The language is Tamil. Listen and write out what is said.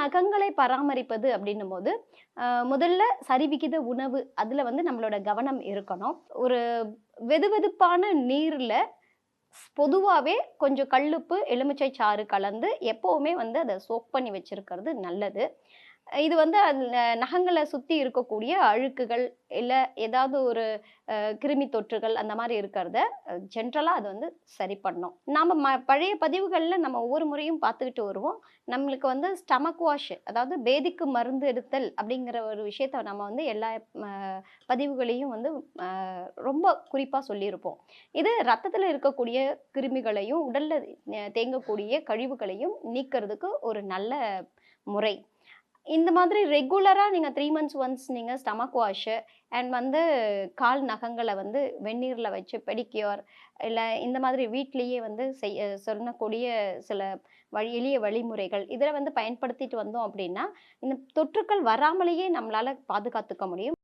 நகங்களை பராமரிப்பது அப்படின்னும் போது முதல்ல சரிவிகித உணவு அதுல வந்து நம்மளோட கவனம் இருக்கணும். ஒரு வெதுவெதுப்பான நீர்ல பொதுவாவே கொஞ்சம் கல்லுப்பு, எலுமிச்சை சாறு கலந்து எப்பவுமே வந்து அத சோக் பண்ணி வச்சிருக்கிறது நல்லது. இது வந்து நகங்கள சுத்தி இருக்கக்கூடிய அழுக்குகள், இல்ல ஏதாவது ஒரு கிருமி தொற்றுகள் அந்த மாரி இருக்கிறத ஜென்ரலா அது வந்து சரி பண்ணும். நாம பழைய பதிவுகள்ல நம்ம ஒவ்வொரு முறையும் பார்த்துக்கிட்டு வருவோம். நம்மளுக்கு வந்து ஸ்டமக் வாஷ் அதாவது பேதிக்கு மருந்து எடுத்தல் அப்படிங்கிற ஒரு விஷயத்த நம்ம வந்து எல்லா ம பதிவுகளையும் வந்து அ ரொம்ப குறிப்பா சொல்லியிருப்போம். இது ரத்தத்துல இருக்கக்கூடிய கிருமிகளையும், உடல்ல தேங்கக்கூடிய கழிவுகளையும் நீக்கிறதுக்கு ஒரு நல்ல முறை. இந்த மாதிரி ரெகுலரா நீங்க 3 மந்த்ஸ் ஒன்ஸ் நீங்க ஸ்டமக் வாஷ் அண்ட் வந்து கால் நகங்கள வந்து வெந்நீர்ல வச்சு பெடிக்யூர் இல்ல இந்த மாதிரி வீட்லயே வந்து சொல்லக்கூடிய சில எளிய வழிமுறைகள் இதில வந்து பயன்படுத்திட்டு வந்தோம் அப்படின்னா, இந்த தொற்றுக்கள் வராமலேயே நம்மளால பாதுகாத்துக்க முடியும்.